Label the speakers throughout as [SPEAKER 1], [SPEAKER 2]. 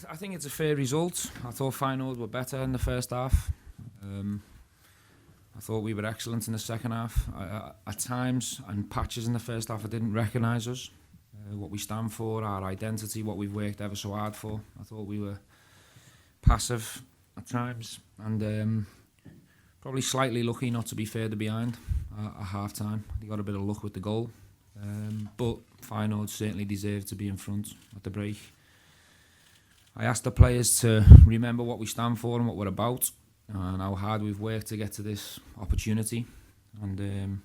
[SPEAKER 1] I think it's a fair result. I thought Feyenoord were better in the first half. I thought we were excellent in the second half. At times and patches in the first half, I didn't recognise us, what we stand for, our identity, what we've worked ever so hard for. I thought we were passive at times and probably slightly lucky not to be further behind at half time. They got a bit of luck with the goal, but Feyenoord certainly deserved to be in front at the break. I asked the players to remember what we stand for and what we're about and how hard we've worked to get to this opportunity. And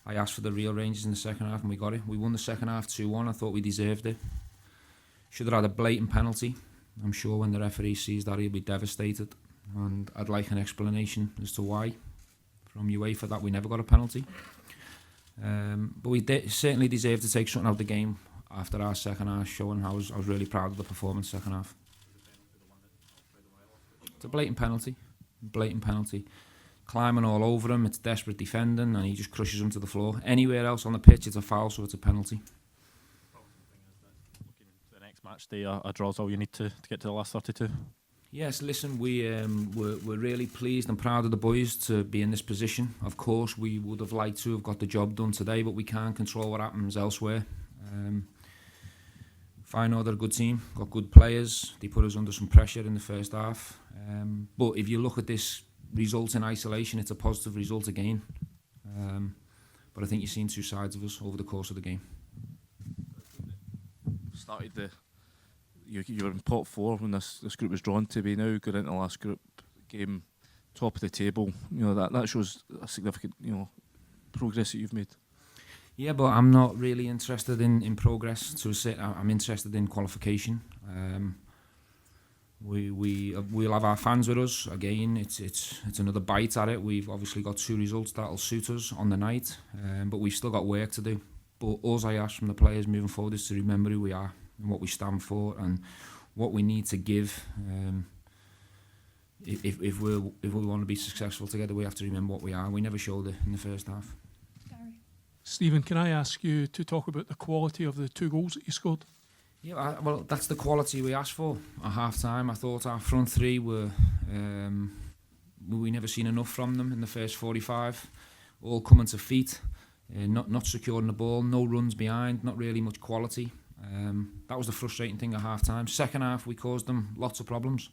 [SPEAKER 1] I asked for the real Rangers in the second half and we got it. We won the second half 2-1. I thought we deserved it. Should have had a blatant penalty. I'm sure when the referee sees that he'll be devastated. And I'd like an explanation as to why from UEFA that we never got a penalty. But we certainly deserved to take something out of the game after our second half, showing I was really proud of the performance second half. It's a blatant penalty. Climbing all over him, it's desperate defending, and he just crushes him to the floor. Anywhere else on the pitch, it's a foul, so it's a penalty.
[SPEAKER 2] The next match day, a draw's all you need to get to the last 32.
[SPEAKER 1] Yes, listen, we're really pleased and proud of the boys to be in this position. Of course, we would have liked to have got the job done today, but we can't control what happens elsewhere. Feyenoord are a good team, got good players. They put us under some pressure in the first half. But if you look at this result in isolation, it's a positive result again. But I think you've seen two sides of us over the course of the game.
[SPEAKER 2] You were in pot 4 when this group was drawn to be now going into the last group game, top of the table. You know that shows a significant progress that you've made.
[SPEAKER 1] Yeah, but I'm not really interested in progress. I'm interested in qualification. We'll have our fans with us again. It's another bite at it. We've obviously got 2 results that'll suit us on the night, but we've still got work to do. But all I ask from the players moving forward is to remember who we are and what we stand for and what we need to give. If we want to be successful together, we have to remember what we are. We never showed it in the first half.
[SPEAKER 3] Stephen, can I ask you to talk about the quality of the 2 goals that you scored?
[SPEAKER 1] Yeah, well, that's the quality we asked for at half time. I thought our front 3 were we never seen enough from them in the first 45. All coming to feet, not securing the ball, no runs behind, not really much quality. That was the frustrating thing at half time. Second half, we caused them lots of problems.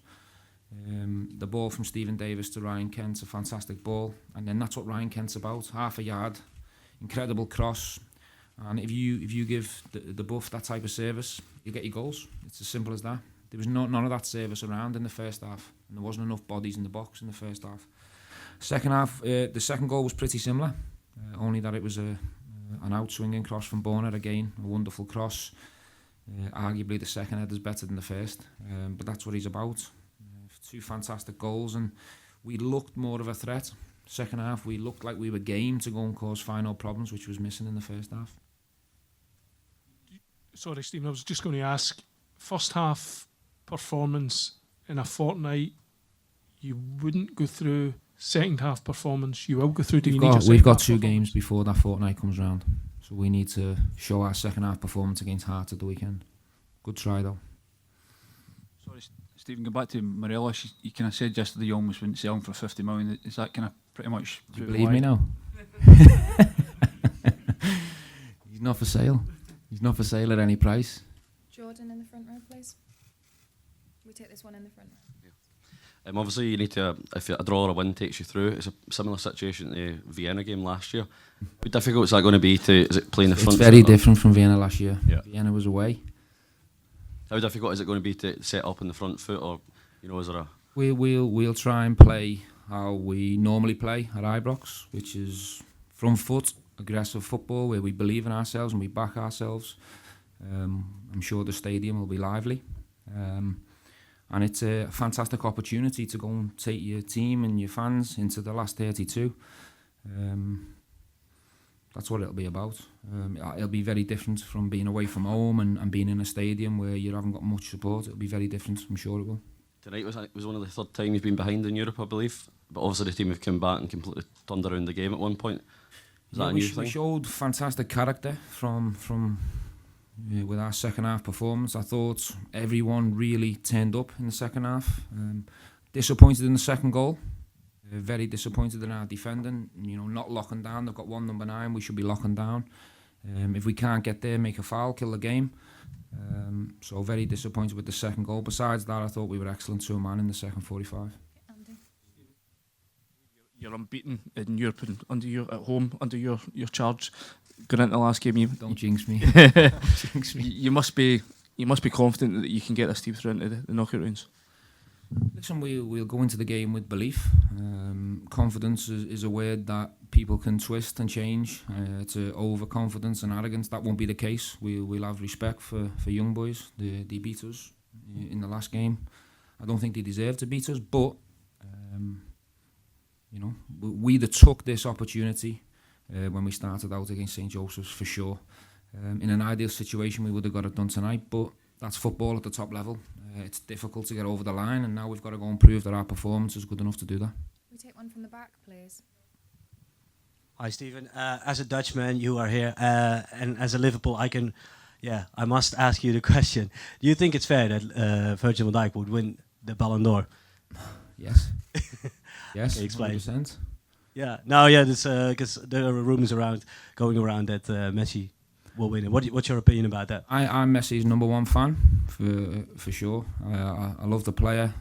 [SPEAKER 1] The ball from Stephen Davis to Ryan Kent's a fantastic ball, and then that's what Ryan Kent's about. Half a yard, incredible cross, and if you give the buff that type of service, you get your goals. It's as simple as that. There was none of that service around in the first half, and there wasn't enough bodies in the box in the first half. Second half, the second goal was pretty similar, only that it was an out-swinging cross from Bonner again, a wonderful cross. Arguably the second header is better than the first, but that's what he's about. 2 fantastic goals, and we looked more of a threat. Second half, we looked like we were game to go and cause Feyenoord problems, which was missing in the first half.
[SPEAKER 3] Sorry, Stephen, I was just going to ask, first half performance in a fortnight, you wouldn't go through second half performance, you will go through.
[SPEAKER 1] We've got 2 games before that fortnight comes round, so we need to show our second half performance against Hearts at the weekend. Good try though.
[SPEAKER 4] Sorry, Stephen, going back to Morelos, you kind of said yesterday you almost wouldn't sell him for 50 million. Is that kind of pretty much?
[SPEAKER 1] Do you believe me now? He's not for sale. He's not for sale at any price.
[SPEAKER 5] Jordan in the front row, please. We take this one in the front row.
[SPEAKER 6] Obviously, you need to, if a draw or a win takes you through, it's a similar situation to the Vienna game last year. How difficult is that going to be is it playing the front?
[SPEAKER 1] It's very different from Vienna last year.
[SPEAKER 6] Yeah.
[SPEAKER 1] Vienna was away.
[SPEAKER 6] How difficult is it going to be to set up in the front foot, or is there a?
[SPEAKER 1] We'll try and play how we normally play at Ibrox, which is front foot, aggressive football where we believe in ourselves and we back ourselves. I'm sure the stadium will be lively. And it's a fantastic opportunity to go and take your team and your fans into the last 32. That's what it'll be about. It'll be very different from being away from home and being in a stadium where you haven't got much support. It'll be very different, I'm sure it will.
[SPEAKER 6] Tonight was one of the third time you've been behind in Europe, I believe. But obviously the team have come back and completely turned around the game at one point. Is that a new thing?
[SPEAKER 1] We showed fantastic character from with our second half performance. I thought everyone really turned up in the second half. Disappointed in the second goal. Very disappointed in our defending. Not locking down. They've got one number 9. We should be locking down. If we can't get there, make a foul, kill the game. So very disappointed with the second goal. Besides that, I thought we were excellent 2-man in the second 45.
[SPEAKER 5] Andy.
[SPEAKER 2] You're unbeaten in Europe and at home under your charge. Going into the last game,
[SPEAKER 1] Don't jinx me. Jinx me.
[SPEAKER 2] you must be confident that you can get this team through into the knockout rounds.
[SPEAKER 1] Listen, we'll go into the game with belief. Confidence is a word that people can twist and change to overconfidence and arrogance. That won't be the case. We'll have respect for young boys. They beat us in the last game. I don't think they deserve to beat us, but we took this opportunity when we started out against St. Joseph's for sure. In an ideal situation, we would have got it done tonight, but that's football at the top level. It's difficult to get over the line, and now we've got to go and prove that our performance is good enough to do that.
[SPEAKER 5] We take one from the back, please.
[SPEAKER 7] Hi, Stephen. As a Dutchman, you are here, and as a Liverpool icon, I must ask you the question. Do you think it's fair that Virgil van Dijk would win the Ballon d'Or?
[SPEAKER 1] Yes. Yes,
[SPEAKER 7] Okay, explain.
[SPEAKER 1] 100%.
[SPEAKER 7] Because there are rumors going around that Messi will win it. What's your opinion about that?
[SPEAKER 1] I'm Messi's number 1 fan, for sure. I love the player.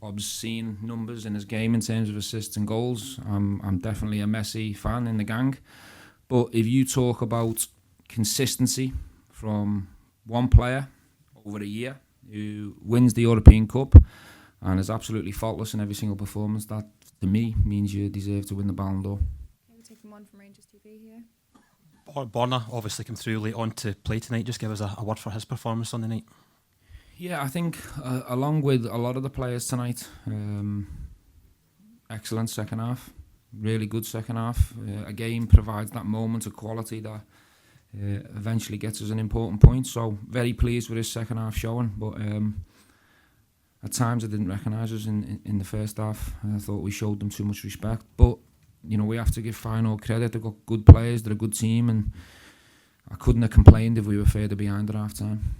[SPEAKER 1] Obscene numbers in his game in terms of assists and goals. I'm definitely a Messi fan in the gang. But if you talk about consistency from one player over a year who wins the European Cup and is absolutely faultless in every single performance, that to me means you deserve to win the Ballon d'Or.
[SPEAKER 5] Okay, we're taking one from Rangers TV here.
[SPEAKER 8] Borna obviously came through late on to play tonight. Just give us a word for his performance on the night.
[SPEAKER 1] Yeah, I think along with a lot of the players tonight, excellent second half, really good second half. Again, provides that moment of quality that eventually gets us an important point. So very pleased with his second half showing, but at times I didn't recognise us in the first half. I thought we showed them too much respect, but we have to give Feyenoord credit. They've got good players, they're a good team, and I couldn't have complained if we were further behind at half time.